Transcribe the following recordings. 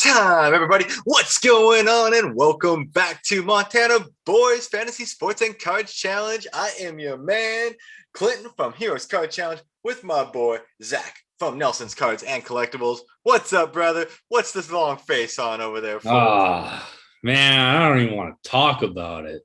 time, everybody. What's going on? And welcome back to Montana Boys Fantasy Sports and Cards Challenge. I am your man, Clinton from Heroes Card Challenge, with my boy, Zach from Nelson's Cards and Collectibles. What's up, brother? What's this long face on over there for? Man, I don't even want to talk about it.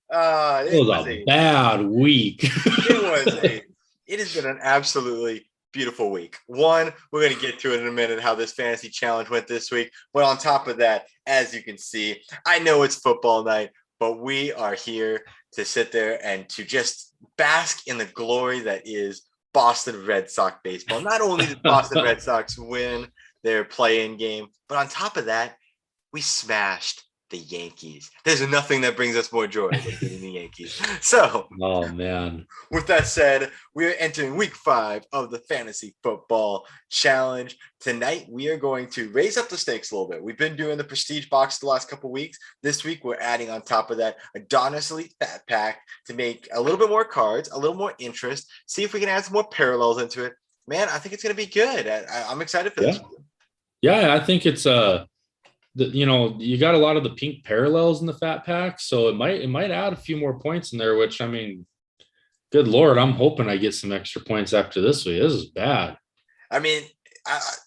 It was a bad week. It has been an absolutely beautiful week. One, we're going to get to it in a minute, how this fantasy challenge went this week. But on top of that, as you can see, I know it's football night, but we are here to sit there and to just bask in the glory that is Boston Red Sox baseball. Not only did Boston Red Sox win their play-in game, but on top of that, we smashed the Yankees. There's nothing that brings us more joy than beating the Yankees. So, oh man. With that said, we are entering week 5 of the Fantasy Football Challenge. Tonight, we are going to raise up the stakes a little bit. We've been doing the Prestige box the last couple weeks. This week, we're adding on top of that a Donruss Elite Fat Pack to make a little bit more cards, a little more interest, see if we can add some more parallels into it. Man, I think it's going to be good. I'm excited for this. Yeah, I think it's you got a lot of the pink parallels in the fat pack, so it might add a few more points in there, which, I mean, good Lord, I'm hoping I get some extra points after this week. This is bad. I mean,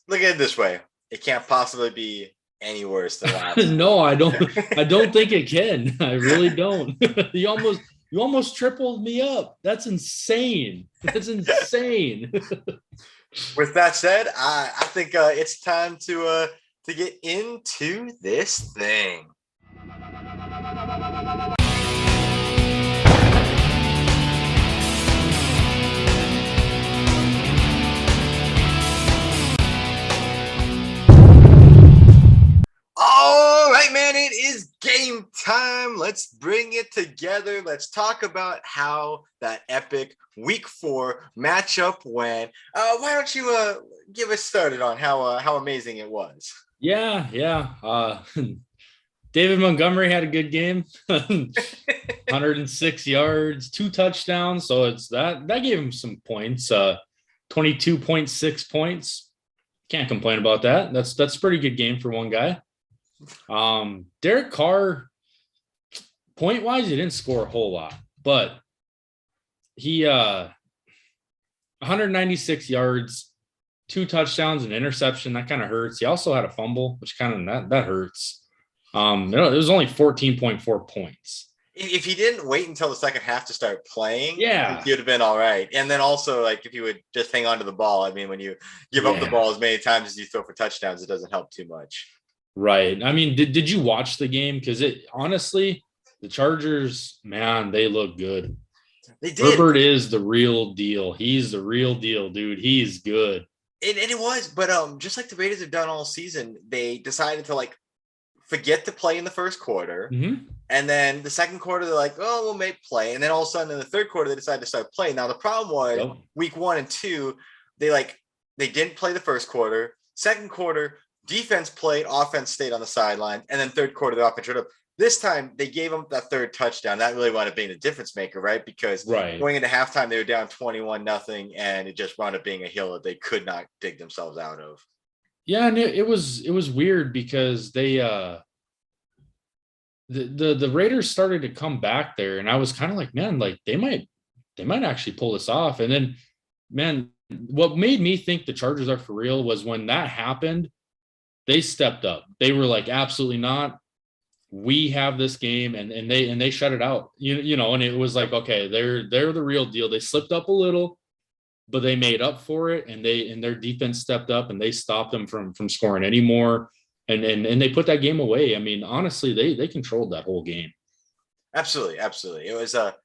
look at it this way. It can't possibly be any worse than last. No, I don't think it can. I really don't. You almost tripled me up. That's insane. That's insane. With that said, I think it's time to get into this thing. All right, man, it is game time. Let's bring it together. Let's talk about how that epic week 4 matchup went. Why don't you give us started on how amazing it was? Yeah. David Montgomery had a good game. 106 yards, 2 touchdowns. So it's that gave him some points. 22.6 points. Can't complain about that. That's a pretty good game for one guy. Derek Carr, point wise, he didn't score a whole lot, but he 196 yards, 2 touchdowns, an interception. That kind of hurts. He also had a fumble, which kind of that hurts. It was only 14.4 points. If he didn't wait until the second half to start playing, he would have been all right. And then also, like, if you would just hang on to the ball, I mean, when you give up the ball as many times as you throw for touchdowns, it doesn't help too much. Right. I mean, did you watch the game? Because honestly, the Chargers, man, they look good. They did. Herbert is the real deal. He's the real deal, dude. He's good. And it was, but just like the Raiders have done all season, they decided to forget to play in the first quarter. Mm-hmm. And then the second quarter, they're like, oh, we'll make play. And then all of a sudden in the third quarter, they decided to start playing. Now, the problem was week 1 and 2, they didn't play the first quarter. Second quarter, defense played, offense stayed on the sideline. And then third quarter, the offense showed up. This time, they gave them that third touchdown. That really wound up being the difference maker, right? Because going into halftime, they were down 21-0, and it just wound up being a hill that they could not dig themselves out of. Yeah, and it was weird because they the Raiders started to come back there, and I was kind of like, man, they might actually pull this off. And then, man, what made me think the Chargers are for real was when that happened, they stepped up. They were like, absolutely not. We have this game, and they shut it out, and it was like, okay, they're the real deal. They slipped up a little, but they made up for it, and their defense stepped up and they stopped them from scoring anymore. And they put that game away. I mean, honestly, they controlled that whole game. Absolutely. It was the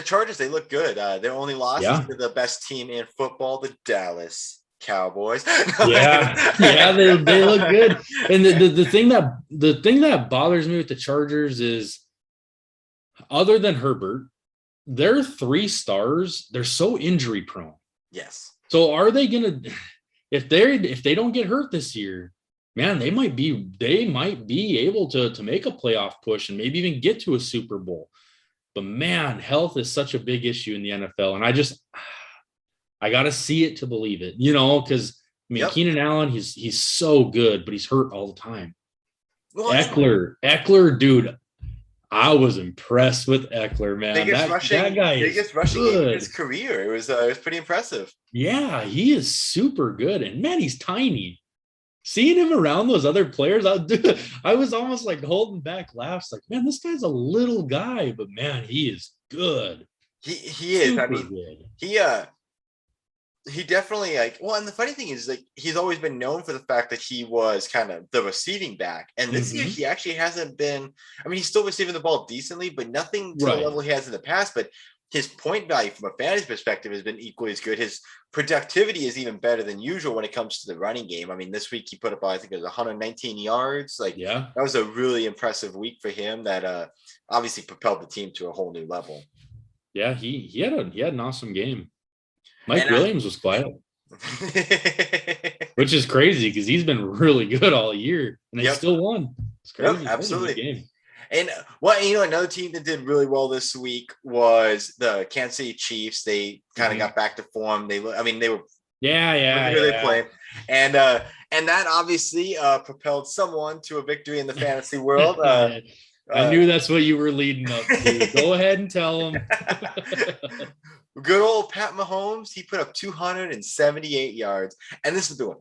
Chargers, they look good. Their only loss is to the best team in football, the Dallas Cowboys. Yeah, they look good. And the thing that bothers me with the Chargers is, other than Herbert, their 3 stars, they're so injury prone. Yes. So are they gonna, if they don't get hurt this year, man, they might be able to make a playoff push and maybe even get to a Super Bowl. But man, health is such a big issue in the NFL, and I got to see it to believe it, because I mean, Yep. Keenan Allen, he's so good, but he's hurt all the time. Well, Eckler, dude, I was impressed with Eckler, man. biggest That guy biggest is rushing game good. of his career. It was pretty impressive. Yeah, he is super good. And man, he's tiny. Seeing him around those other players, I was almost like holding back laughs. Like, man, this guy's a little guy, but man, he is good. He is. Super I mean, good. he definitely like. Well, and the funny thing is, like, he's always been known for the fact that he was kind of the receiving back, and this year he actually hasn't been. I mean, he's still receiving the ball decently, but nothing to the level he has in the past. But his point value from a fantasy perspective has been equally as good. His productivity is even better than usual when it comes to the running game. I mean, this week he put up, I think it was 119 yards. Like, that was a really impressive week for him that obviously propelled the team to a whole new level. Yeah, he had an awesome game. Mike Williams was quiet, which is crazy because he's been really good all year, and they still won. It's crazy. Yep, absolutely. Game. And another team that did really well this week was the Kansas City Chiefs. They kind of got back to form. They were they played, and that obviously propelled someone to a victory in the fantasy world. I knew that's what you were leading up to. Go ahead and tell them. Good old Pat Mahomes. He put up 278 yards, and this is doing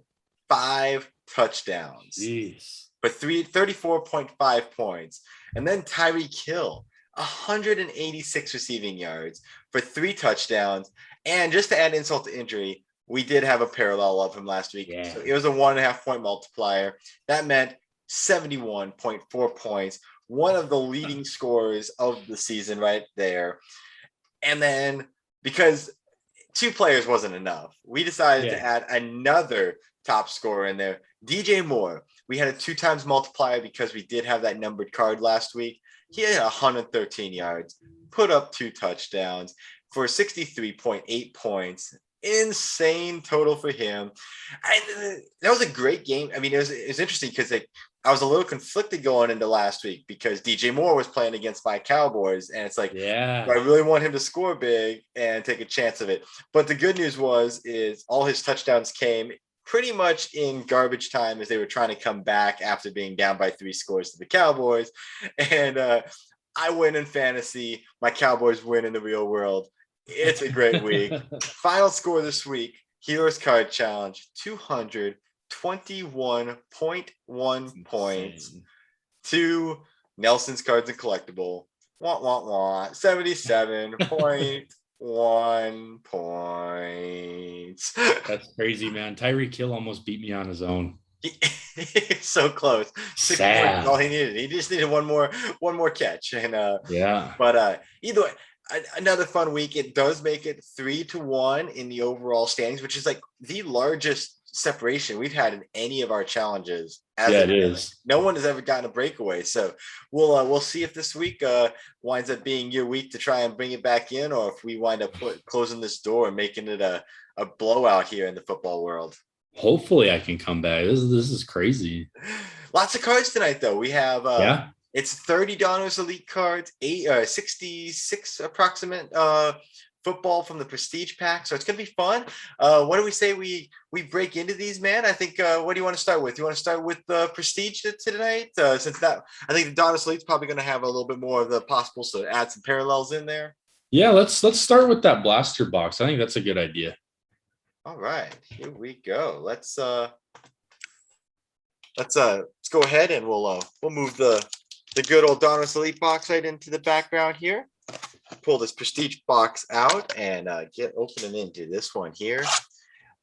5 touchdowns. Jeez. For 34.5 points. And then Tyreek Hill, 186 receiving yards for 3 touchdowns. And just to add insult to injury, we did have a parallel of him last week. Yeah. So it was a 1.5 point multiplier. That meant 71.4 points. One of the leading scorers of the season right there. And then because 2 players wasn't enough, we decided to add another top scorer in there, DJ Moore. We had a 2 times multiplier because we did have that numbered card last week. He had 113 yards, put up 2 touchdowns for 63.8 points. Insane total for him. And that was a great game. I mean, it was interesting because I was a little conflicted going into last week because DJ Moore was playing against my Cowboys. And it's like, I really want him to score big and take a chance of it. But the good news is all his touchdowns came pretty much in garbage time as they were trying to come back after being down by 3 scores to the Cowboys. And I win in fantasy. My Cowboys win in the real world. It's a great week. Final score this week, Heroes Card Challenge, 221.1 points to Nelson's Cards and Collectible. 77.1 points. That's crazy, man. Tyreek Hill almost beat me on his own. So close. 6 points, all he needed. He just needed one more catch. And but either way, another fun week. It does make it 3-1 in the overall standings, which is like the largest separation we've had in any of our challenges. It is. No one has ever gotten a breakaway. So we'll see if this week winds up being your week to try and bring it back in, or if we wind up closing this door and making it a blowout here in the football world. Hopefully I can come back. This is crazy. Lots of cards tonight, though. We have it's 30 Donruss Elite cards, 66 approximate football from the Prestige pack. So it's going to be fun. What do we say we break into these, man? I think, what do you want to start with? You want to start with Prestige tonight? Since I think the Donruss Elite's probably going to have a little bit more of the possible to add some parallels in there. Yeah, let's start with that blaster box. I think that's a good idea. All right, here we go. Let's go ahead and we'll move the good old Donruss Elite box right into the background here. Pull this Prestige box out and get opening into this one here.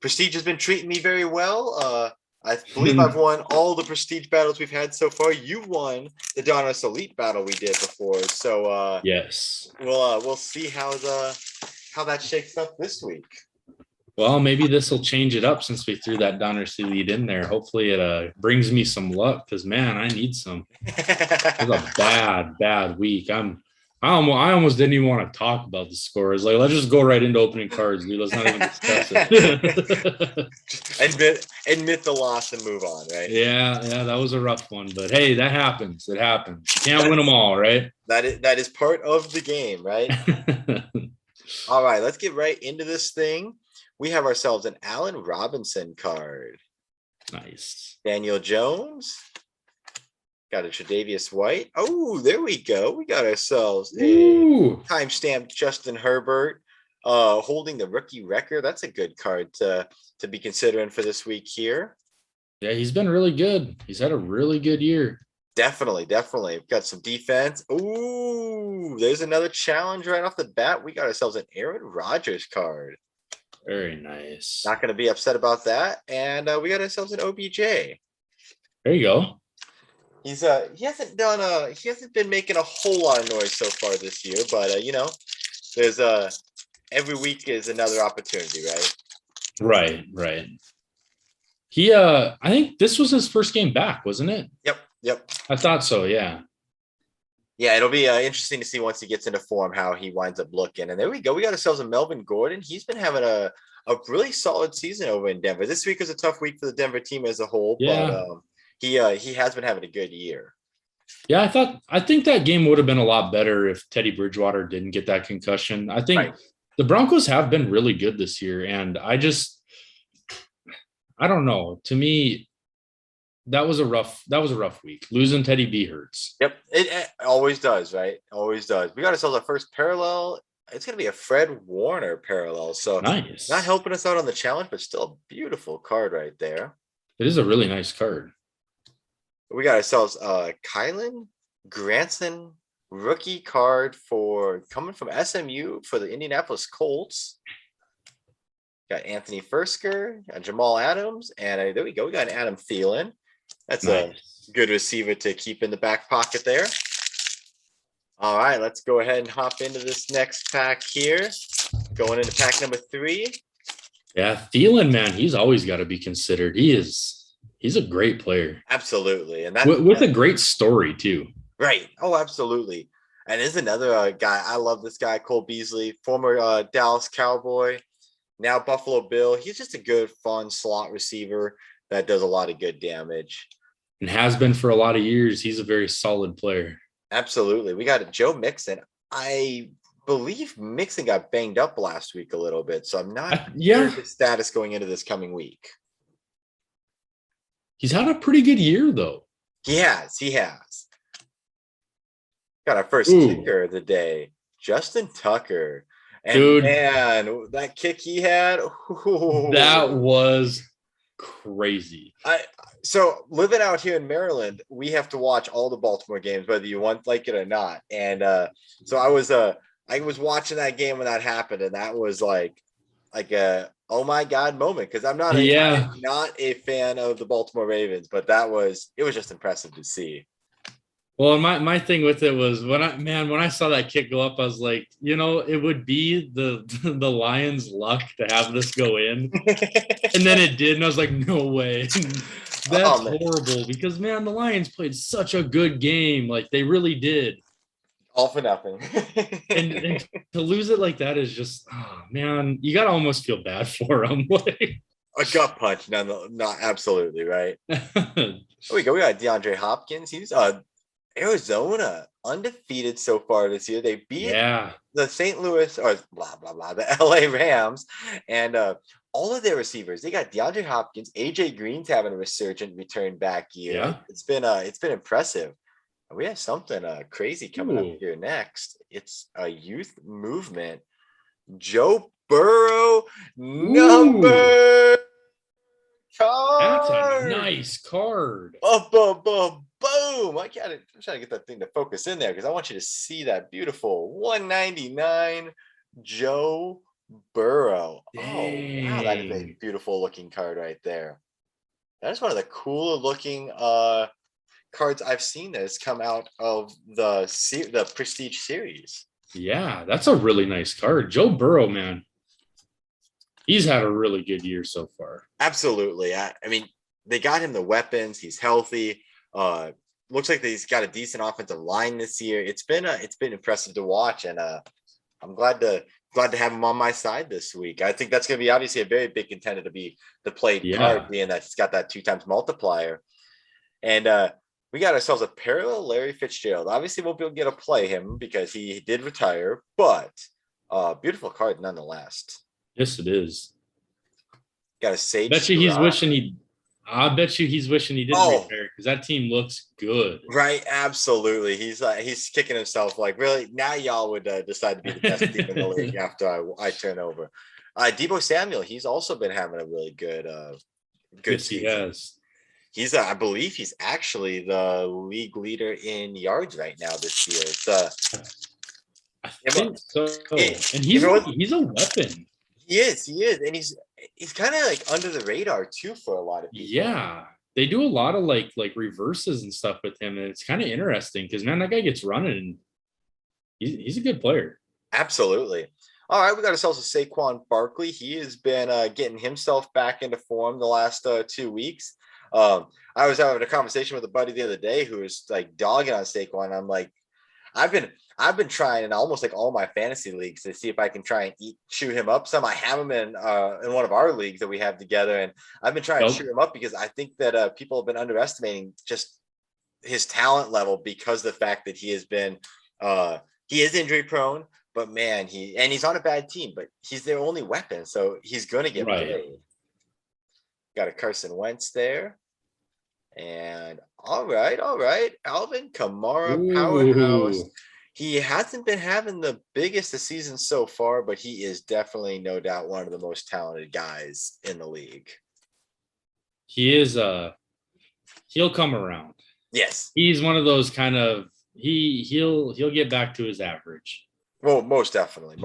Prestige has been treating me very well. I believe I've won all the Prestige battles we've had so far. You won the Donruss Elite battle we did before, so yes, we'll see how that shakes up this week. Well, maybe this will change it up since we threw that Donruss Elite in there. Hopefully it brings me some luck because, man, I need some. It was a bad week. I almost didn't even want to talk about the scores. Like, let's just go right into opening cards, dude. Let's not even discuss it. Admit the loss and move on, right? Yeah, that was a rough one. But, hey, that happens. It happens. You can't win them all, right? That is part of the game, right? All right, let's get right into this thing. we have ourselves an Allen Robinson card. Nice. Daniel Jones. Got a Tre'Davious White. Oh, there we go. We got ourselves a time-stamped Justin Herbert holding the rookie record. That's a good card to be considering for this week here. Yeah, he's been really good. He's had a really good year. Definitely. Got some defense. Ooh, there's another challenge right off the bat. We got ourselves an Aaron Rodgers card. Very nice. Not going to be upset about that. And we got ourselves an OBJ. There you go. He hasn't been making a whole lot of noise so far this year, but there's every week is another opportunity, right? Right. He I think this was his first game back, wasn't it? Yep. I thought so, yeah. Yeah, it'll be interesting to see once he gets into form how he winds up looking. And there we go. We got ourselves a Melvin Gordon. He's been having a really solid season over in Denver. This week was a tough week for the Denver team as a whole, but he has been having a good year. Yeah, I think that game would have been a lot better if Teddy Bridgewater didn't get that concussion. I think the Broncos have been really good this year, and I don't know. To me, that was a rough week. Losing Teddy B hurts. Yep, it always does, right? Always does. We got ourselves our first parallel. It's going to be a Fred Warner parallel. So nice. Not helping us out on the challenge, but still a beautiful card right there. It is a really nice card. We got ourselves Kylan Granson rookie card coming from SMU for the Indianapolis Colts. Got Anthony Fursker, Jamal Adams, and there we go. We got an Adam Thielen. That's nice. A good receiver to keep in the back pocket there. All right, let's go ahead and hop into this next pack here. Going into pack number 3. Yeah, Thielen, man, he's always got to be considered. He's a great player. Absolutely. And with a great story too. Right. Oh, absolutely. And there's another guy. I love this guy, Cole Beasley, former Dallas Cowboy, now Buffalo Bill. He's just a good, fun slot receiver that does a lot of good damage. And has been for a lot of years. He's a very solid player. Absolutely. We got Joe Mixon. I believe Mixon got banged up last week a little bit, so I'm not sure his status going into this coming week. He's had a pretty good year, though. He has. Got our first kicker of the day, Justin Tucker. And dude, man, that kick he had. That was crazy. So living out here in Maryland, we have to watch all the Baltimore games, whether you like it or not. And so I was watching that game when that happened, and that was like a oh my God moment, because I'm not a fan of the Baltimore Ravens, but it was just impressive to see. Well, my thing with it was when I saw that kick go up, I was like, it would be the Lions' luck to have this go in. And then it did, and I was like, no way. That's horrible, because man, the Lions played such a good game. Like they really did. All for nothing. and to lose it like that is just, man, you got to almost feel bad for them. A gut punch. No, not absolutely, right? There we go. We got DeAndre Hopkins. He's Arizona, undefeated so far this year. They beat the St. Louis, or the LA Rams, and all of their receivers. They got DeAndre Hopkins. AJ Green's having a resurgent return back year. Yeah. It's been impressive. We have something crazy coming up here next. It's a youth movement. Joe Burrow number card. That's a nice card. Boom. I'm trying to get that thing to focus in there because I want you to see that beautiful 199 Joe Burrow. Dang. Oh, wow. That is a beautiful looking card right there. That is one of the cooler looking cards I've seen that has come out of the Prestige series. Yeah, that's a really nice card. Joe Burrow, man, he's had a really good year so far. Absolutely. I mean, they got him the weapons. He's healthy. Looks like he's got a decent offensive line this year. It's been impressive to watch, and I'm glad to have him on my side this week. I think that's going to be obviously a very big contender to be the played card, being that he's got that 2x multiplier. And we got ourselves a parallel Larry Fitzgerald. Obviously, won't be able to get to play him because he did retire, but beautiful card nonetheless. Yes, it is. Got a Sage. Bet you he's wishing he. I bet you he's wishing he didn't retire because that team looks good. Right, absolutely. He's kicking himself like, really? Now y'all would decide to be the best team in the league after I turn over. Deebo Samuel, he's also been having a really good season. He has. He's I believe he's actually the league leader in yards right now this year. I think so. And he's a weapon. He is, and he's kind of like under the radar too for a lot of people. Yeah, they do a lot of like reverses and stuff with him, and it's kind of interesting because man, that guy gets running, and he's a good player. Absolutely. All right, we got ourselves a Saquon Barkley. He has been getting himself back into form the last 2 weeks. I was having a conversation with a buddy the other day who was like dogging on Saquon. I'm like, I've been trying in almost like all my fantasy leagues to see if I can try and shoot him up some. I have him in one of our leagues that we have together, and I've been trying to shoot him up because I think that people have been underestimating just his talent level because of the fact that he has been he is injury prone, but man, he's on a bad team, but he's their only weapon, so he's going to get played. Got a Carson Wentz there. And all right. Alvin Kamara, powerhouse. He hasn't been having the biggest of seasons so far, but he is definitely, no doubt, one of the most talented guys in the league. He is he'll come around. Yes. He's one of those kind of he'll get back to his average. Well, most definitely.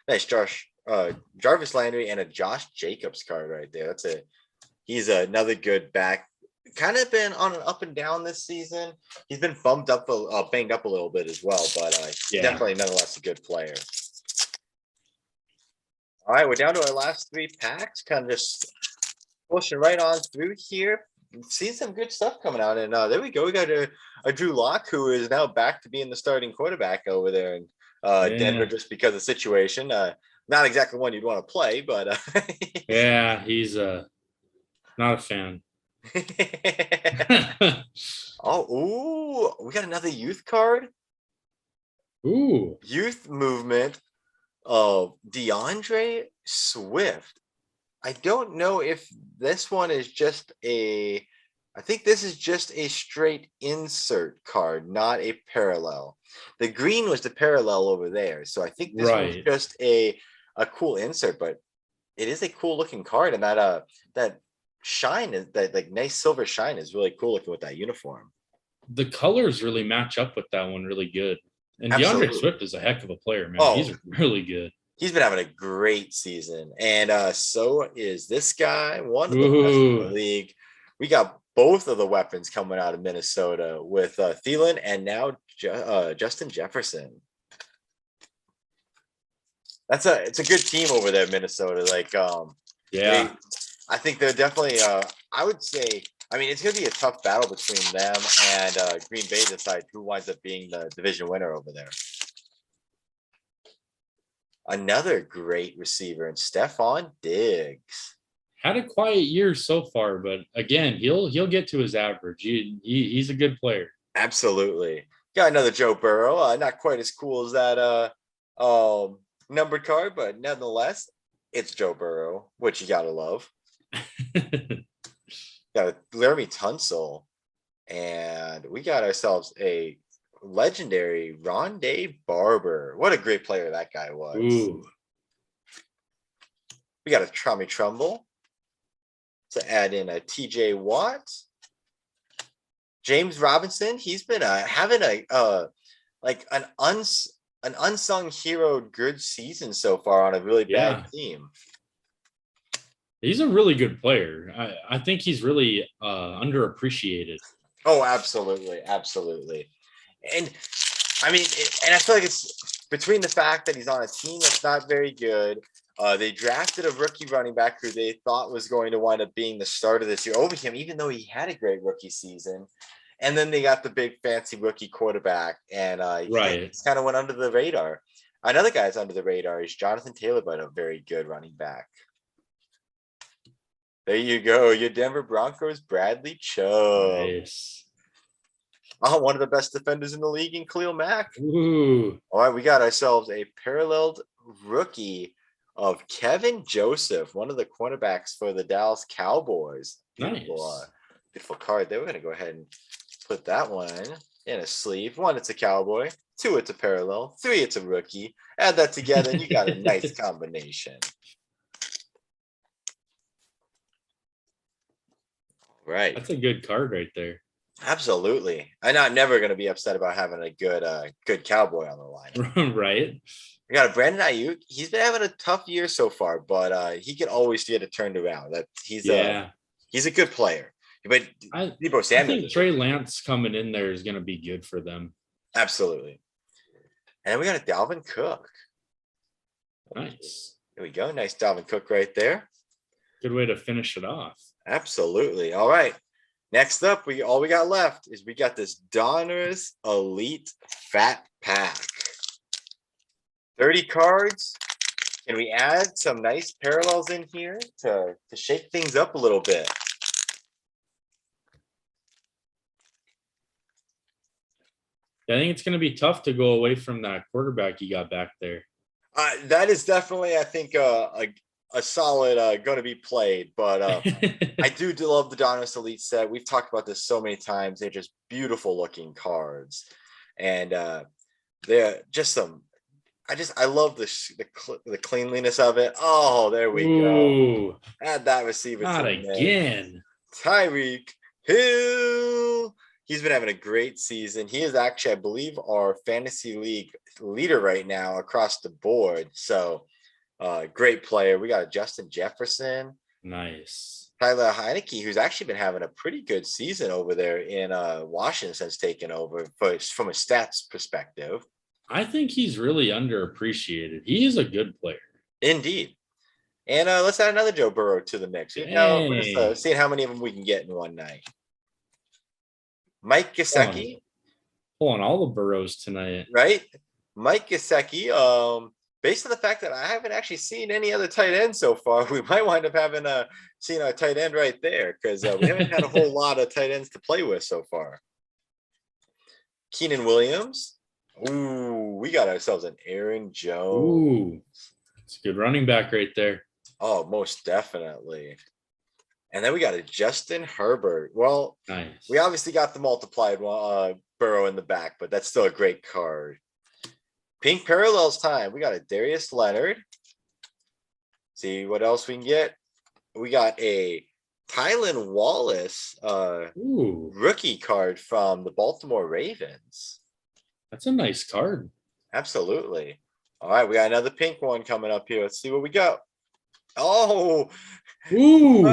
Nice Jarvis Landry and a Josh Jacobs card right there. He's another good back. Kind of been on an up and down this season. He's been banged up a little bit as well, but definitely nonetheless a good player. All right, we're down to our last 3 packs. Kind of just pushing right on through here. Seeing some good stuff coming out, and there we go. We got a Drew Lock who is now back to being the starting quarterback over there in Denver, just because of the situation. Not exactly one you'd want to play, but yeah, he's not a fan. We got another youth card. Youth movement of Deandre Swift. I don't know if this one is just I think this is just a straight insert card, not a parallel. The green was the parallel over there, so I think this was just a cool insert, but it is a cool looking card, and that shine is that like nice silver shine is really cool looking with that uniform. The colors really match up with that one really good. And Deandre Swift is a heck of a player, man. He's really good. He's been having a great season, and so is this guy, one of the best in the league. We got both of the weapons coming out of Minnesota with Thielen and now Justin Jefferson. It's a good team over there, Minnesota. Like, I think they're definitely. I would say. I mean, it's going to be a tough battle between them and Green Bay to decide who winds up being the division winner over there. Another great receiver in Stephon Diggs. Had a quiet year so far, but again, he'll get to his average. He's a good player. Absolutely. Got another Joe Burrow. Not quite as cool as that numbered card, but nonetheless, it's Joe Burrow, which you gotta love. Got a Laramie Tunsil, and we got ourselves a legendary Rondae Barber. What a great player that guy was. Ooh. We got a Tommy Trumbull to add in a TJ Watt. James Robinson, he's been having an unsung hero good season so far on a really bad team. He's a really good player. I think he's really underappreciated. Oh, absolutely. And I mean, and I feel like it's between the fact that he's on a team that's not very good. They drafted a rookie running back who they thought was going to wind up being the starter this year over him, even though he had a great rookie season. And then they got the big fancy rookie quarterback, and it's kind of went under the radar. Another guy that's under the radar is Jonathan Taylor, but a very good running back. There you go. Your Denver Broncos, Bradley Chubb. Nice. One of the best defenders in the league in Khalil Mack. Ooh. All right, we got ourselves a paralleled rookie of Kevin Joseph, one of the cornerbacks for the Dallas Cowboys. Beautiful, Nice. beautiful card there. We're going to go ahead and put that one in a sleeve. 1, it's a Cowboy. 2, it's a parallel. 3, it's a rookie. Add that together and you got a nice combination. Right. That's a good card right there. Absolutely. I'm never going to be upset about having a good Cowboy on the line. Right. We got a Brandon Ayuk. He's been having a tough year so far, but he can always get it turned around. That he's a good player. But Debo Samuel, I think Trey Lance coming in there is going to be good for them. Absolutely. And we got a Dalvin Cook. Nice. There we go. Nice Dalvin Cook right there. Good way to finish it off. Absolutely. All right. Next up, all we got left is we got this Donruss Elite Fat Pack. 30 cards. Can we add some nice parallels in here to shake things up a little bit? I think it's going to be tough to go away from that quarterback you got back there. That is definitely, I think, a solid going to be played. But I do love the Donruss Elite set. We've talked about this so many times. They're just beautiful looking cards. And they're just some – I love the cleanliness of it. Oh, there we go. Add that receiver. Not again. Tyreek Hill. He's been having a great season. He is actually, I believe, our fantasy league leader right now across the board. So, great player. We got a Justin Jefferson. Nice. Tyler Heineke, who's actually been having a pretty good season over there in Washington since taking over from a stats perspective. I think he's really underappreciated. He is a good player. Indeed. And let's add another Joe Burrow to the mix. We're just seeing how many of them we can get in one night. Mike Gesicki. Pulling all the Burrows tonight. Right? Mike Gesicki, based on the fact that I haven't actually seen any other tight end so far, we might wind up having seen a tight end right there because we haven't had a whole lot of tight ends to play with so far. Keenan Williams. Ooh, we got ourselves an Aaron Jones. Ooh, it's a good running back right there. Oh, most definitely. And then we got a Justin Herbert. Well, nice. We obviously got the multiplied Burrow in the back, but that's still a great card. Pink parallels time. We got a Darius Leonard. See what else we can get. We got a Tylan Wallace rookie card from the Baltimore Ravens. That's a nice card. Absolutely. All right, we got another pink one coming up here. Let's see what we got. Oh, ooh.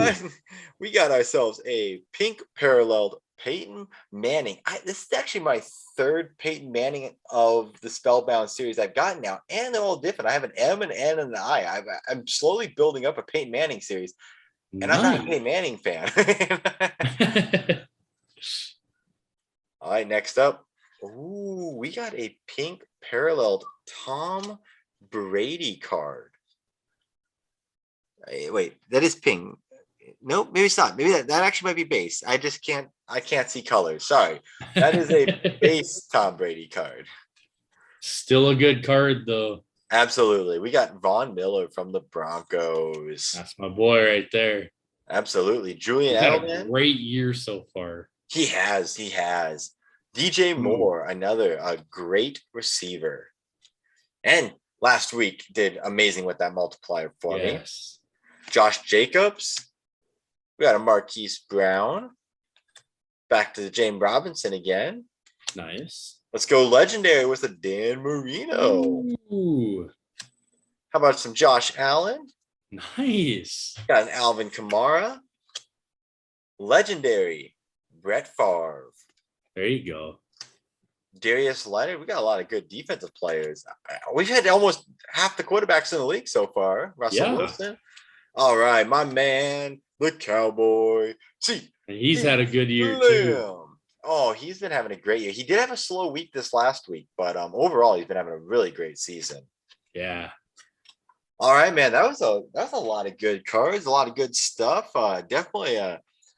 We got ourselves a pink paralleled Peyton Manning. This is actually my third Peyton Manning of the Spellbound series I've gotten now, and they're all different. I have an M, an N, and an I. I'm slowly building up a Peyton Manning series, and I'm not a Peyton Manning fan. All right, next up. Ooh, we got a pink paralleled Tom Brady card. Wait, that is pink. Nope, maybe it's not. Maybe that actually might be base. I can't see colors. Sorry. That is a base Tom Brady card. Still a good card, though. Absolutely. We got Von Miller from the Broncos. That's my boy right there. Absolutely. Julian He's had Edelman. a great year so far. He has. DJ Moore, a great receiver. And last week did amazing with that multiplier for me. Josh Jacobs. We got a Marquise Brown. Back to the James Robinson again. Nice. Let's go legendary with a Dan Marino. Ooh. How about some Josh Allen? Nice. Got an Alvin Kamara. Legendary Brett Favre. There you go. Darius Leonard. We got a lot of good defensive players. We've had almost half the quarterbacks in the league so far. Russell Wilson. All right, my man, the Cowboy. See, and he's had a good year too. Oh, he's been having a great year. He did have a slow week this last week, but overall, he's been having a really great season. Yeah. All right, man. That's a lot of good cards, a lot of good stuff. Definitely.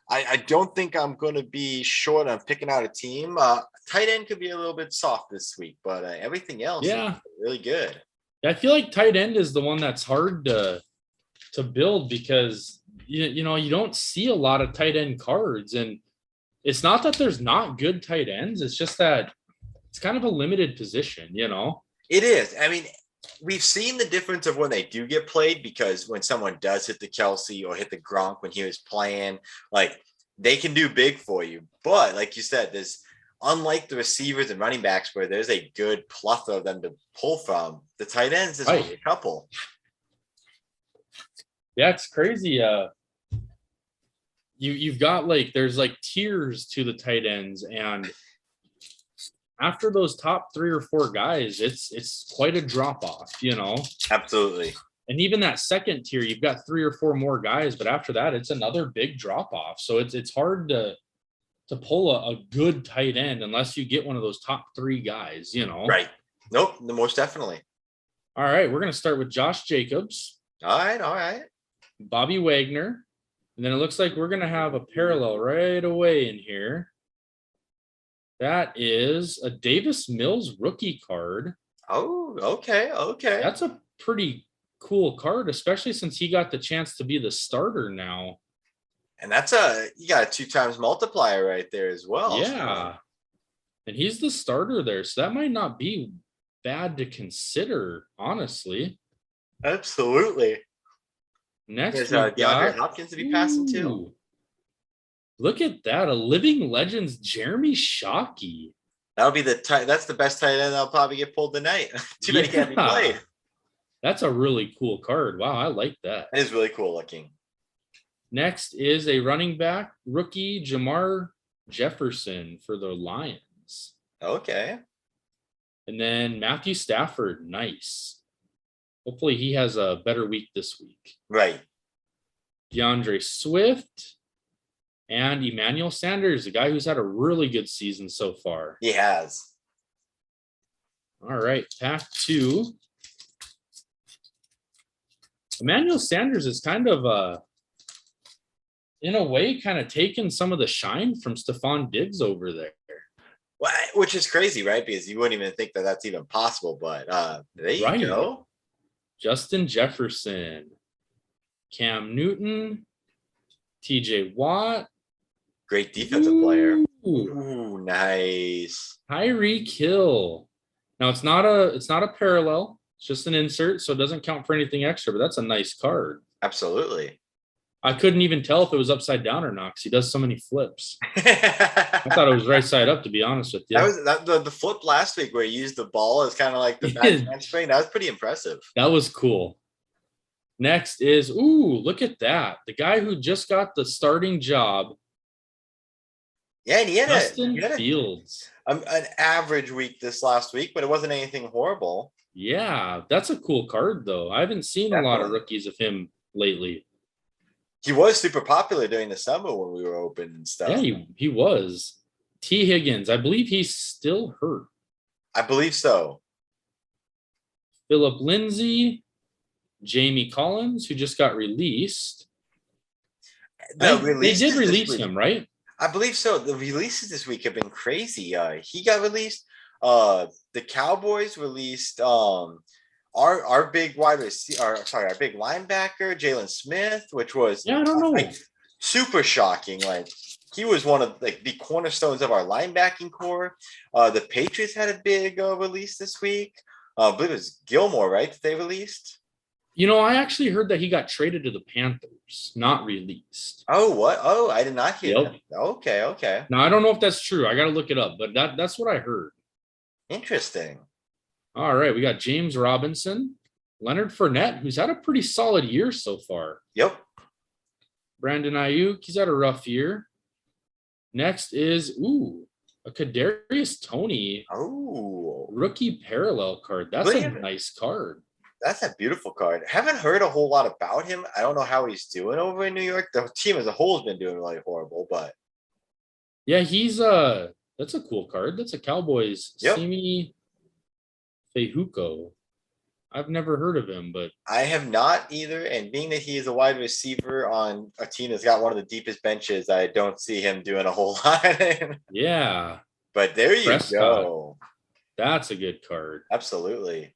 I don't think I'm going to be short on picking out a team. Tight end could be a little bit soft this week, but everything else is really good. I feel like tight end is the one that's hard to build because you know you don't see a lot of tight end cards, and it's not that there's not good tight ends. It's just that it's kind of a limited position, you know. It is. I mean, we've seen the difference of when they do get played because when someone does hit the Kelsey or hit the Gronk when he was playing, like they can do big for you. But like you said, there's unlike the receivers and running backs where there's a good plethora of them to pull from, the tight ends, there's only a couple. Yeah, it's crazy. You've got like there's like tiers to the tight ends, and after those top 3 or 4 guys, it's quite a drop off, you know. Absolutely. And even that second tier, you've got 3 or 4 more guys, but after that, it's another big drop off. So it's hard to pull a good tight end unless you get one of those top 3 guys, you know. Right. Nope. Most definitely. All right, we're gonna start with Josh Jacobs. All right. Bobby Wagner. And then it looks like we're going to have a parallel right away in here. That is a Davis Mills rookie card. Oh, okay. That's a pretty cool card, especially since he got the chance to be the starter now. And you got a 2 times multiplier right there as well. Yeah. And he's the starter there. So that might not be bad to consider, honestly. Absolutely. Next, DeAndre Hopkins to be passing too. Look at that. A living legends, Jeremy Shocky. That'll be that's the best tight end that'll probably get pulled tonight. Too many can't be played. That's a really cool card. Wow, I like that. It is really cool looking. Next is a running back rookie, Jamar Jefferson for the Lions. Okay. And then Matthew Stafford. Nice. Hopefully he has a better week this week. Right. Deandre Swift and Emmanuel Sanders, a guy who's had a really good season so far. He has. All right, pack 2. Emmanuel Sanders is kind of, in a way, kind of taken some of the shine from Stephon Diggs over there. Well, which is crazy, right? Because you wouldn't even think that that's even possible, but there you go. Justin Jefferson, Cam Newton, TJ Watt. Great defensive player. Ooh, nice. Tyreek Hill. Now it's not a parallel. It's just an insert, so it doesn't count for anything extra, but that's a nice card. Absolutely. I couldn't even tell if it was upside down or not because he does so many flips. I thought it was right side up, to be honest with you. That was the flip last week where he used the ball as kind of like the back handspring. That was pretty impressive. That was cool. Next is, look at that. The guy who just got the starting job. Yeah, and he had Justin Fields. An average week this last week, but it wasn't anything horrible. Yeah, that's a cool card, though. I haven't seen a lot of rookies of him lately. He was super popular during the summer when we were open and stuff. Yeah, he was. T. Higgins, I believe he's still hurt. I believe so. Philip Lindsay, Jamie Collins, who just got released. They did release him, right? I believe so. The releases this week have been crazy. He got released. The Cowboys released our big wide receiver, our big linebacker, Jalen Smith, which was I don't know. Super shocking. Like he was one of the cornerstones of our linebacking core. The Patriots had a big release this week. I believe it was Gilmore, right? That they released. I actually heard that he got traded to the Panthers, not released. Oh, what? Oh, I did not hear that. Okay. Now, I don't know if that's true. I got to look it up, but that's what I heard. Interesting. All right, we got James Robinson, Leonard Fournette, who's had a pretty solid year so far. Yep. Brandon Ayuk, he's had a rough year. Next is, a Cadarius Tony. Rookie parallel card. That's a nice card. That's a beautiful card. Haven't heard a whole lot about him. I don't know how he's doing over in New York. The team as a whole has been doing really horrible, but yeah, he's that's a cool card. That's a Cowboys. Simi Fehuko. I've never heard of him, but I have not either. And being that he is a wide receiver on a team that's got one of the deepest benches, I don't see him doing a whole lot. Yeah. But there you Prescott. go. That's a good card. Absolutely.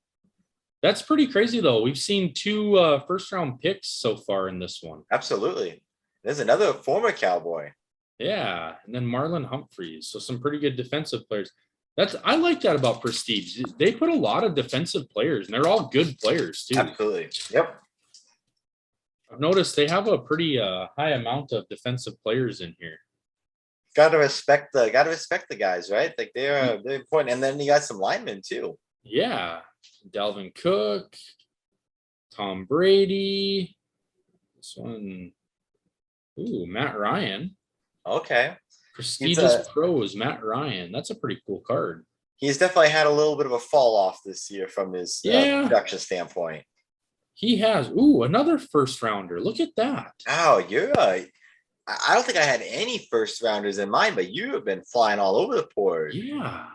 That's pretty crazy, though. We've seen 2 first-round picks so far in this one. Absolutely. There's another former Cowboy. Yeah, and then Marlon Humphreys. So some pretty good defensive players. I like that about Prestige. They put a lot of defensive players, and they're all good players too. Absolutely. Yep. I've noticed they have a pretty high amount of defensive players in here. Gotta respect the guys, right? Like they're important. And then you got some linemen too. Yeah. Dalvin Cook, Tom Brady. This one. Ooh, Matt Ryan. Okay. Prestigious Pros, Matt Ryan. That's a pretty cool card. He's definitely had a little bit of a fall off this year from his production standpoint. He has. Ooh, another first rounder. Look at that. Oh, you're right. I don't think I had any first rounders in mind, but you have been flying all over the board. Yeah.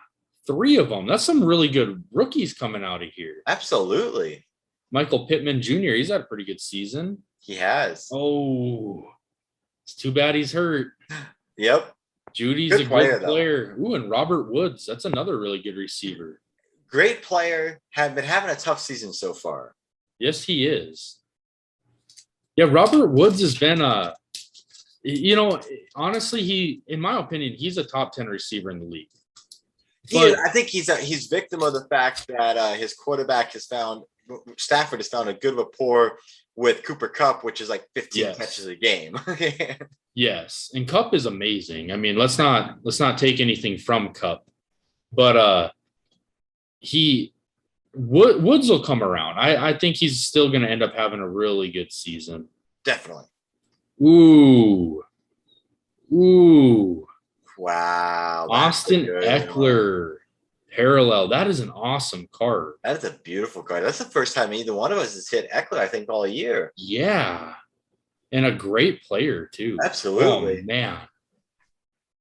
3 of them. That's some really good rookies coming out of here. Absolutely. Michael Pittman Jr., he's had a pretty good season. He has. Oh, it's too bad he's hurt. Yep. Judy's a good player. Ooh, and Robert Woods. That's another really good receiver. Great player. Have been having a tough season so far. Yes, he is. Yeah, Robert Woods has been honestly, in my opinion, he's a top 10 receiver in the league. I think he's victim of the fact that his quarterback Stafford has found a good rapport with Cooper Kupp, which is like 15 catches a game. Yes, and Kupp is amazing. I mean, let's not take anything from Kupp, but Woods will come around. I think he's still going to end up having a really good season. Definitely. Ooh. Wow. Austin Eckler. Parallel. That is an awesome card. That is a beautiful card. That's the first time either one of us has hit Eckler, I think, all year. Yeah. And a great player, too. Absolutely. Oh, man.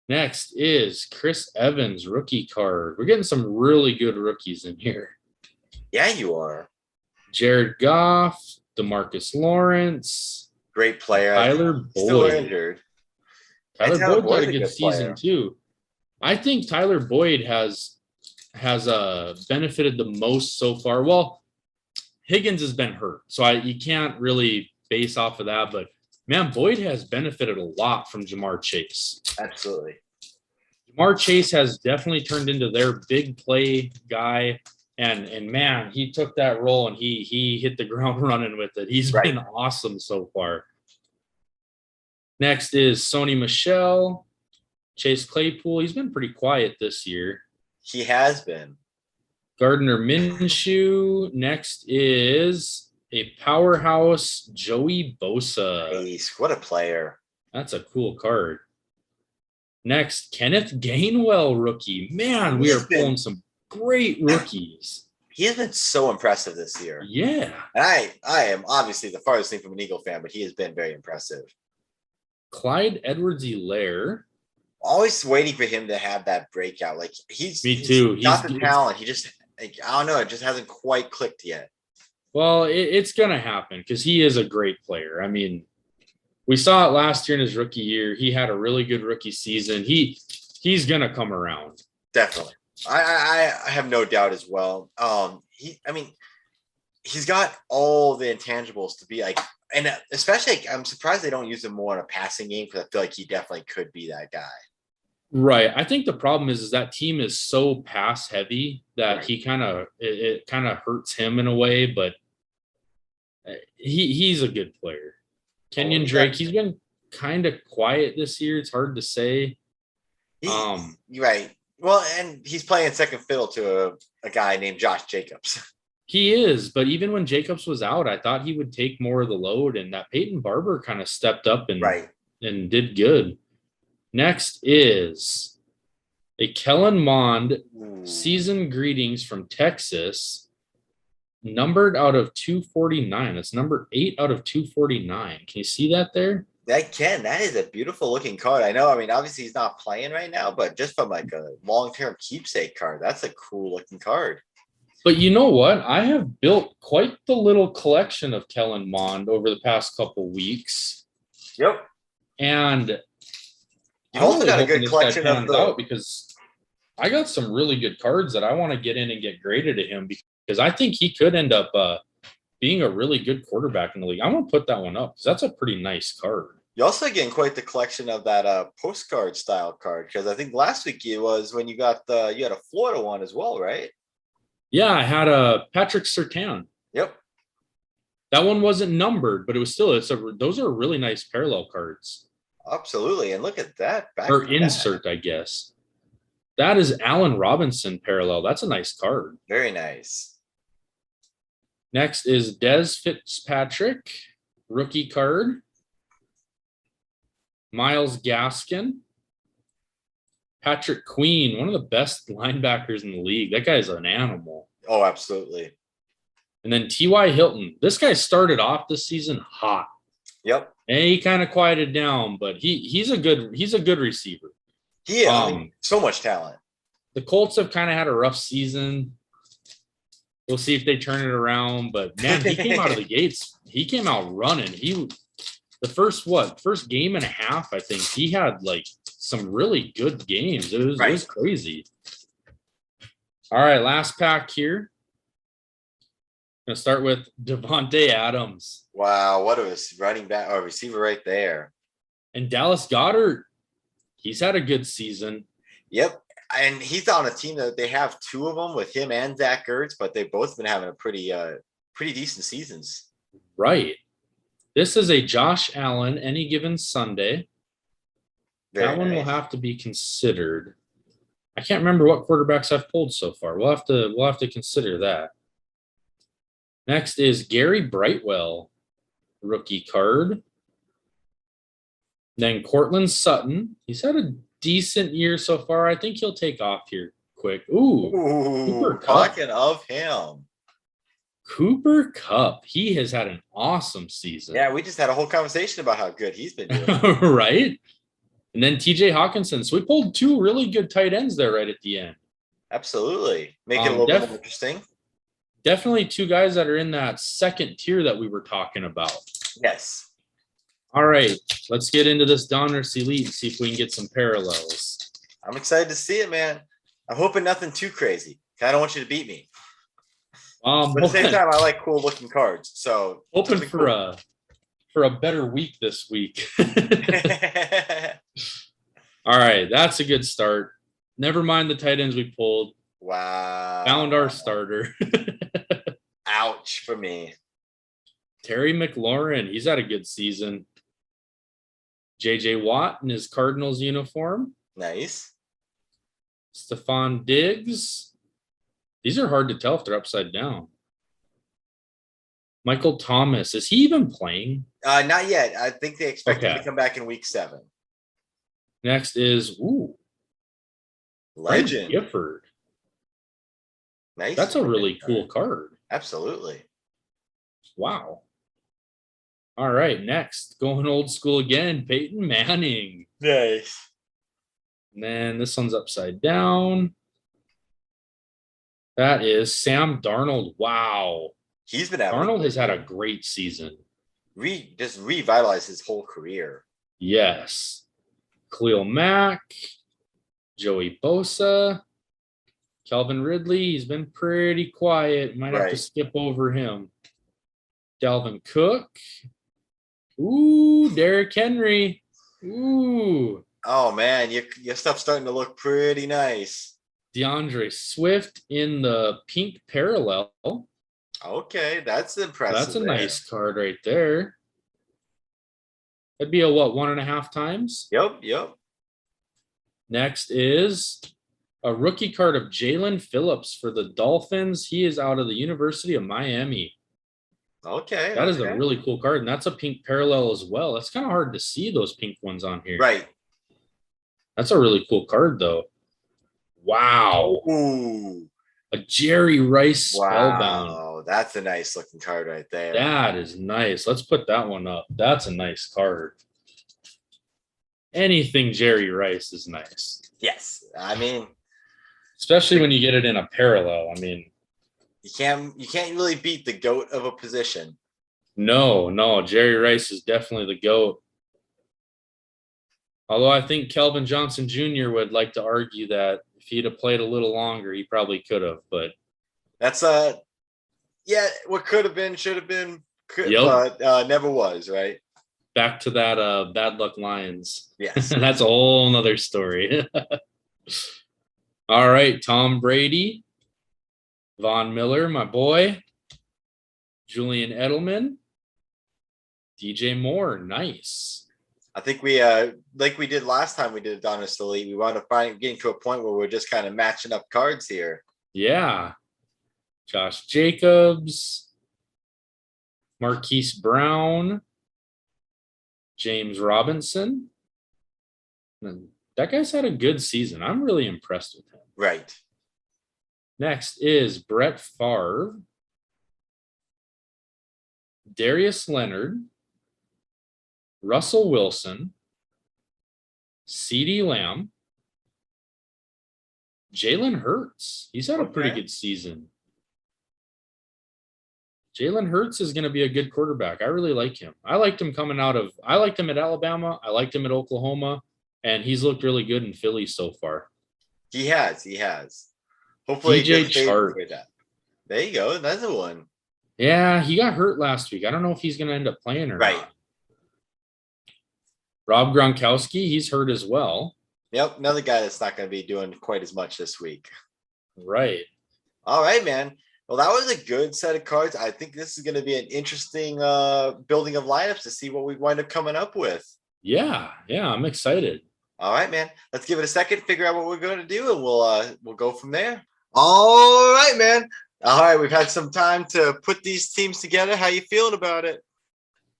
Next is Chris Evans, rookie card. We're getting some really good rookies in here. Yeah, you are. Jared Goff, DeMarcus Lawrence. Great player. Tyler Boyd. Still injured. Tyler Boyd had a good season, too. I think Tyler Boyd has benefited the most so far. Well, Higgins has been hurt, so you can't really base off of that, but man, Boyd has benefited a lot from Jamar Chase. Absolutely. Jamar Chase has definitely turned into their big play guy, and man, he took that role and he hit the ground running with it. He's been awesome so far. Next is Sony Michel, Chase Claypool. He's been pretty quiet this year. He has been. Gardner Minshew. Next is a powerhouse Joey Bosa. Nice. What a player. That's a cool card. Next, Kenneth Gainwell rookie. Man, we are pulling some great rookies. He has been so impressive this year. Yeah. And I am obviously the farthest thing from an Eagle fan, but he has been very impressive. Clyde Edwards-Helaire. Always waiting for him to have that breakout. Like he's got the talent. He just, I don't know, it just hasn't quite clicked yet. Well, it's going to happen because he is a great player. I mean, we saw it last year in his rookie year. He had a really good rookie season. He's going to come around. Definitely. I have no doubt as well. He's got all the intangibles to be like, and especially I'm surprised they don't use him more in a passing game because I feel like he definitely could be that guy. Right. I think the problem is that team is so pass heavy that he it kind of hurts him in a way, but he's a good player. Kenyan Drake, he's been kind of quiet this year. It's hard to say. You're right. Well, and he's playing second fiddle to a guy named Josh Jacobs. He is, but even when Jacobs was out, I thought he would take more of the load, and that Peyton Barber kind of stepped up and did good. Next is a Kellen Monde season greetings from Texas, numbered out of 249. That's number 8 out of 249. Can you see that there? I can. That is a beautiful looking card. I know. I mean, obviously he's not playing right now, but just from like a long-term keepsake card, that's a cool looking card. But you know what? I have built quite the little collection of Kellen Monde over the past couple weeks. Yep. And you've also got a good collection of because I got some really good cards that I want to get in and get graded to him because I think he could end up being a really good quarterback in the league. I'm going to put that one up because that's a pretty nice card. You're also getting quite the collection of that postcard style card, because I think last week it was when you had a Florida one as well, right? Yeah, I had a Patrick Surtain. Yep. That one wasn't numbered, but it was still those are really nice parallel cards. Absolutely. And look at that. Or insert, I guess. That is Allen Robinson parallel. That's a nice card. Very nice. Next is Dez Fitzpatrick, rookie card. Myles Gaskin. Patrick Queen, one of the best linebackers in the league. That guy's an animal. Oh, absolutely. And then T.Y. Hilton. This guy started off this season hot. Yep. And he kind of quieted down, but he's a good receiver. He is. So much talent. The Colts have kind of had a rough season. We'll see if they turn it around. But man, he came out of the gates. He came out running. The first game and a half, I think he had like some really good games. It was crazy. All right, last pack here. Gonna start with Devonta Adams. Wow, what a running back or receiver right there. And Dallas Goedert, he's had a good season. Yep. And he's on a team that they have two of them with him and Zach Ertz, but they've both been having a pretty decent seasons. Right. This is a Josh Allen any given Sunday. That one will have to be considered. I can't remember what quarterbacks I've pulled so far. We'll have to consider that. Next is Gary Brightwell, rookie card. Then Cortland Sutton. He's had a decent year so far. I think he'll take off here quick. Ooh, talking of him. Cooper Kupp. He has had an awesome season. Yeah, we just had a whole conversation about how good he's been doing. Right? And then TJ Hawkinson. So we pulled two really good tight ends there right at the end. Absolutely. Make it a little bit more interesting. Definitely two guys that are in that second tier that we were talking about. Yes. All right. Let's get into this Donruss Elite and see if we can get some parallels. I'm excited to see it, man. I'm hoping nothing too crazy. I don't want you to beat me. But at the same time, I like cool looking cards. So hoping for a better week this week. All right, that's a good start. Never mind the tight ends we pulled. Wow. Found our starter. Ouch for me. Terry McLaurin, he's had a good season. JJ Watt in his Cardinals uniform. Nice. Stephon Diggs. These are hard to tell if they're upside down. Michael Thomas, is he even playing? Not yet. I think they expect him to come back in week 7. Next is Legend Gifford. Nice. That's a really cool card. Absolutely. Wow. All right, next, going old school again, Peyton Manning. Nice. And then this one's upside down. That is Sam Darnold. Wow. He's been having Darnold has had a great season. Just revitalized his whole career. Yes. Khalil Mack, Joey Bosa, Calvin Ridley. He's been pretty quiet. Might have to skip over him. Dalvin Cook. Ooh, Derrick Henry. Ooh. Oh, man. Your stuff's starting to look pretty nice. Deandre Swift in the pink parallel. Okay, that's impressive. That's a nice card right there. That'd be a 1.5 times? Yep. Next is a rookie card of Jalen Phillips for the Dolphins. He is out of the University of Miami. Okay. That is a really cool card, and that's a pink parallel as well. It's kind of hard to see those pink ones on here. Right. That's a really cool card, though. Wow. Ooh. A Jerry Rice spellbound. Wow, that's a nice looking card right there. That is nice. Let's put that one up. That's a nice card. Anything Jerry Rice is nice. Yes. I mean, especially when you get it in a parallel. I mean, you can't really beat the GOAT of a position. No. Jerry Rice is definitely the GOAT. Although I think Kelvin Johnson Jr. would like to argue that if he'd have played a little longer, he probably could have. But that's Yeah, what could have been, should have been, Yep. but never was, right? Back to that bad luck Lions. Yes. That's a whole nother story. All right, Tom Brady, Von Miller, my boy, Julian Edelman, DJ Moore, nice. I think we, like we did last time we did Donruss Elite, we wound up getting to a point where we're just kind of matching up cards here. Yeah. Josh Jacobs, Marquise Brown, James Robinson. And that guy's had a good season. I'm really impressed with him. Right. Next is Brett Favre, Darius Leonard, Russell Wilson, CeeDee Lamb, Jalen Hurts. He's had a pretty good season. Jalen Hurts is going to be a good quarterback. I really like him. I liked him I liked him at Alabama. I liked him at Oklahoma, and he's looked really good in Philly so far. He has. Hopefully, DJ Chark. There you go. That's the one. Yeah, he got hurt last week. I don't know if he's going to end up playing or not. Rob Gronkowski, he's hurt as well. Yep, another guy that's not going to be doing quite as much this week. Right. All right, man. Well, that was a good set of cards. I think this is going to be an interesting building of lineups to see what we wind up coming up with. Yeah, I'm excited. All right, man. Let's give it a second, figure out what we're going to do, and we'll go from there. All right, man. All right, we've had some time to put these teams together. How you feeling about it?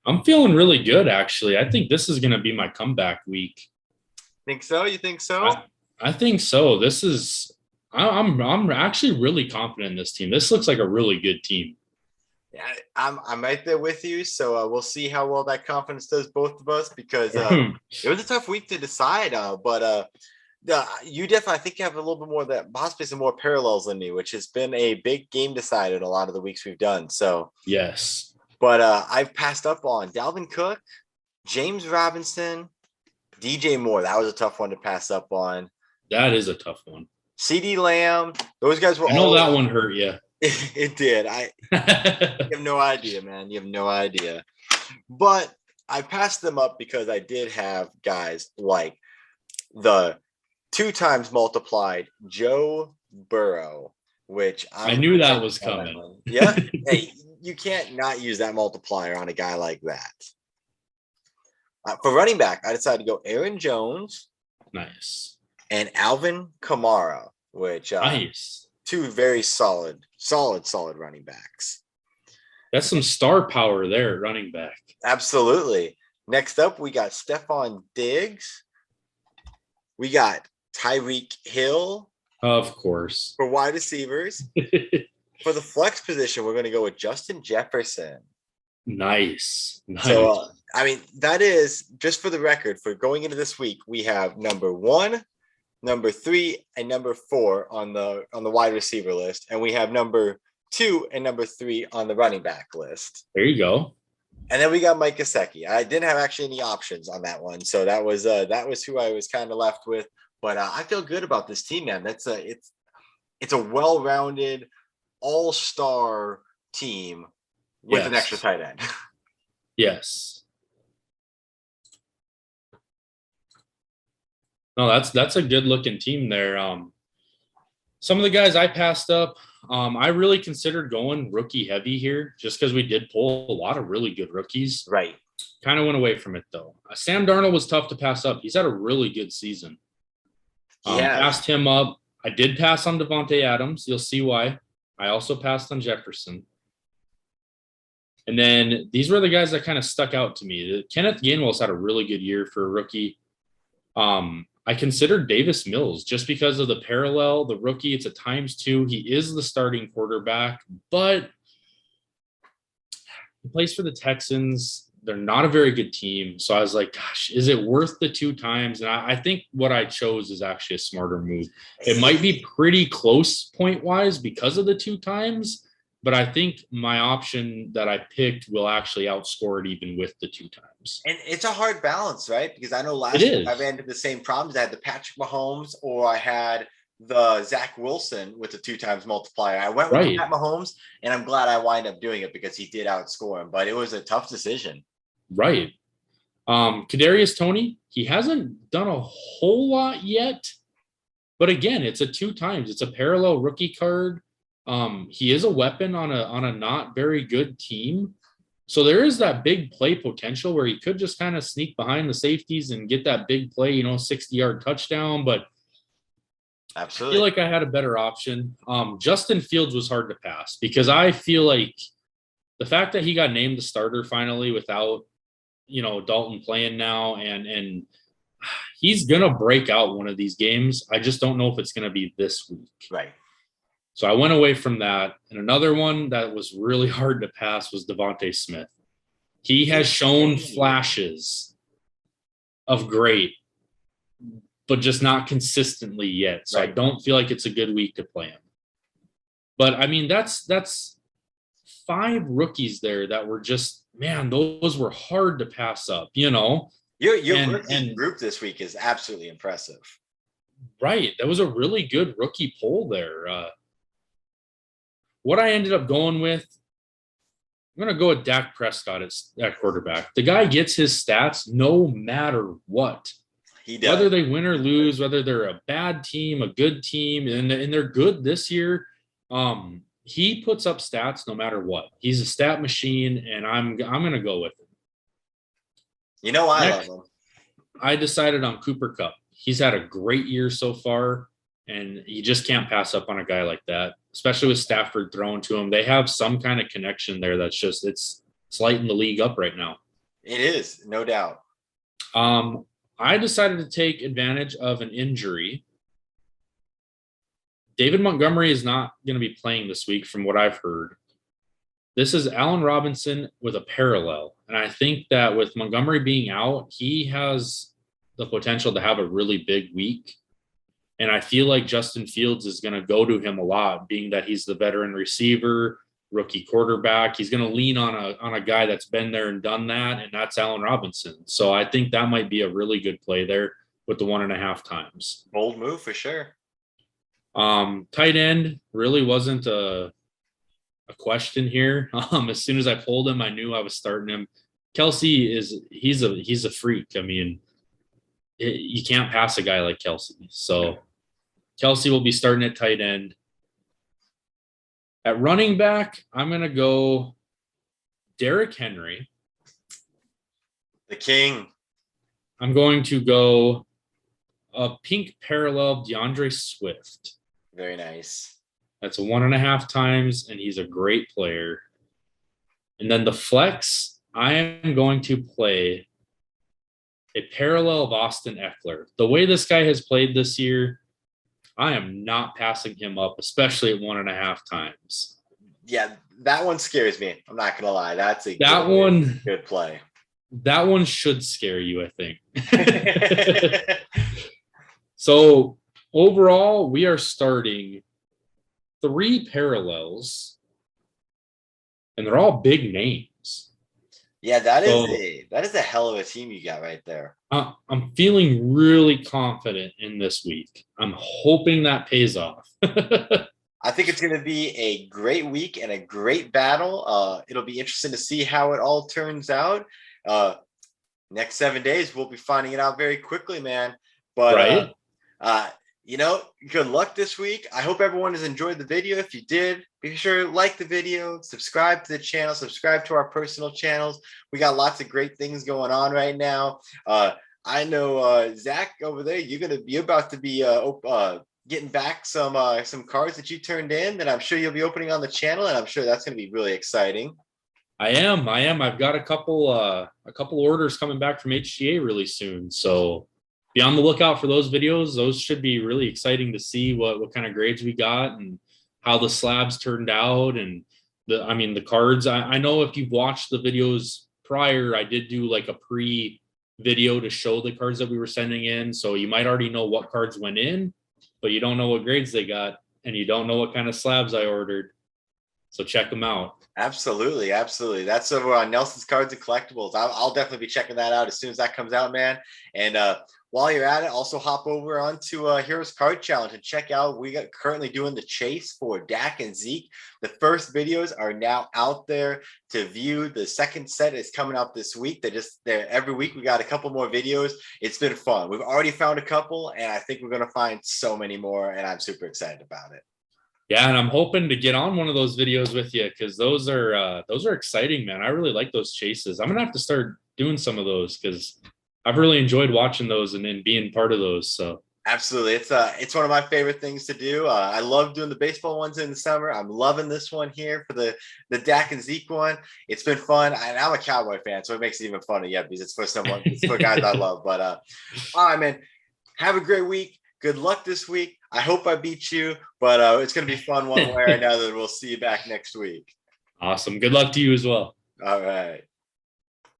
I'm feeling really good, actually. I think this is going to be my comeback week. Think so? You think so? I think so. I'm actually really confident in this team. This looks like a really good team. Yeah, I'm right there with you. So we'll see how well that confidence does both of us, because it was a tough week to decide. But you definitely, I think you have a little bit more of that, possibly some more parallels than me, which has been a big game decider in a lot of the weeks we've done. So yes. But I've passed up on Dalvin Cook, James Robinson, DJ Moore. That was a tough one to pass up on. That is a tough one. CeeDee Lamb. Those guys were. I know that one hurt you. It did. You have no idea, man. You have no idea. But I passed them up because I did have guys like the 2 times multiplied Joe Burrow, which I knew that was coming. Yeah. Hey, you can't not use that multiplier on a guy like that. For running back, I decided to go Aaron Jones. Nice. And Alvin Kamara, which nice. 2 very solid running backs. That's some star power there, running back. Absolutely. Next up, we got Stephon Diggs. We got Tyreek Hill. Of course. For wide receivers. For the flex position, we're going to go with Justin Jefferson. Nice. So, that is, just for the record, for going into this week, we have number 1, number 3, and number 4 on the wide receiver list, and we have number 2 and number 3 on the running back list. There you go. And then we got Mike Gesicki. I didn't have actually any options on that one, so that was who I was kind of left with. But I feel good about this team, man. It's a well-rounded, all-star team with an extra tight end. Yes. No, that's a good looking team there. Some of the guys I passed up, I really considered going rookie heavy here just because we did pull a lot of really good rookies. Right. Kind of went away from it though. Sam Darnold was tough to pass up. He's had a really good season. Passed him up. I did pass on Devonta Adams. You'll see why. I also passed on Jefferson. And then these were the guys that kind of stuck out to me. Kenneth Gainwell's had a really good year for a rookie. I considered Davis Mills just because of the parallel, the rookie. It's a ×2. He is the starting quarterback, but he plays for the Texans. They're not a very good team. So I was like, gosh, is it worth the 2 times? And I think what I chose is actually a smarter move. It might be pretty close point-wise because of the 2 times, but I think my option that I picked will actually outscore it even with the 2 times. And it's a hard balance, right? Because I know last year I ran into the same problems. I had the Patrick Mahomes, or I had the Zach Wilson with the 2 times multiplier. I went with Right. Pat Mahomes, and I'm glad I wind up doing it because he did outscore him, but it was a tough decision. Right. Kadarius Tony, he hasn't done a whole lot yet, but again, it's a 2 times. It's a parallel rookie card. He is a weapon on a not very good team. So there is that big play potential where he could just kind of sneak behind the safeties and get that big play, 60-yard touchdown. But absolutely, I feel like I had a better option. Justin Fields was hard to pass because I feel like the fact that he got named the starter finally without, Dalton playing now, and he's going to break out one of these games. I just don't know if it's going to be this week. Right. So I went away from that. And another one that was really hard to pass was Devante Smith. He has shown flashes of great, but just not consistently yet. So right. I don't feel like it's a good week to play him. But I mean, that's 5 rookies there that were just, man, those were hard to pass up, Your rookie group this week is absolutely impressive. Right. That was a really good rookie poll there. What I ended up going with, I'm going to go with Dak Prescott at quarterback. The guy gets his stats no matter what. He does. Whether they win or lose, whether they're a bad team, a good team, and they're good this year, he puts up stats no matter what. He's a stat machine, and I'm going to go with him. I love him. I decided on Cooper Kupp. He's had a great year so far, and you just can't pass up on a guy like that, especially with Stafford thrown to him. They have some kind of connection there that's just it's lighting the league up right now. It is, no doubt. I decided to take advantage of an injury. David Montgomery is not going to be playing this week from what I've heard. This is Allen Robinson with a parallel. And I think that with Montgomery being out, he has the potential to have a really big week. And I feel like Justin Fields is going to go to him a lot, being that he's the veteran receiver, rookie quarterback. He's going to lean on a guy that's been there and done that, and that's Allen Robinson. So I think that might be a really good play there with the 1.5 times. Bold move for sure. Tight end really wasn't a question here. As soon as I pulled him, I knew I was starting him. Kelsey he's a freak. I mean, you can't pass a guy like Kelsey. So Kelsey will be starting at tight end. At running back, I'm going to go Derrick Henry. The king. I'm going to go a pink parallel Deandre Swift. Very nice. That's a 1.5 times, and he's a great player. And then the flex, I am going to play a parallel of Austin Eckler. The way this guy has played this year, I am not passing him up, especially at 1.5 times. Yeah, that one scares me. I'm not gonna lie. That's a good play. That one should scare you, I think. So overall, we are starting 3 parallels, and they're all big names. Yeah, that is a hell of a team you got right there. I'm feeling really confident in this week. I'm hoping that pays off. I think it's going to be a great week and a great battle. It'll be interesting to see how it all turns out. Next 7 days, we'll be finding it out very quickly, man. But, right. Good luck this week. I hope everyone has enjoyed the video. If you did, be sure to like the video, subscribe to the channel, subscribe to our personal channels. We got lots of great things going on right now. I know, Zach, over there, you're about to be getting back some cards that you turned in that I'm sure you'll be opening on the channel, and I'm sure that's going to be really exciting. I am. I've got a couple orders coming back from HGA really soon, so be on the lookout for those videos. Those should be really exciting to see what kind of grades we got and how the slabs turned out. And the cards, I know if you've watched the videos prior, I did do like a pre-video to show the cards that we were sending in. So you might already know what cards went in, but you don't know what grades they got, and you don't know what kind of slabs I ordered. So check them out. Absolutely. That's over on Nelson's Cards and Collectibles. I'll definitely be checking that out as soon as that comes out, man. And while you're at it, also hop over onto Heroes Card Challenge and check out. We got currently doing the chase for Dak and Zeke. The first videos are now out there to view. The second set is coming out this week. They're every week. We got a couple more videos. It's been fun. We've already found a couple, and I think we're going to find so many more, and I'm super excited about it. Yeah, and I'm hoping to get on one of those videos with you because those are exciting, man. I really like those chases. I'm gonna have to start doing some of those because I've really enjoyed watching those and then being part of those. So absolutely, it's one of my favorite things to do. I love doing the baseball ones in the summer. I'm loving this one here for the Dak and Zeke one. It's been fun, and I'm a Cowboy fan, so it makes it even funner. Yeah, because it's for guys I love. But all right, man, have a great week. Good luck this week. I hope I beat you, but it's going to be fun one way or another. We'll see you back next week. Awesome. Good luck to you as well. All right.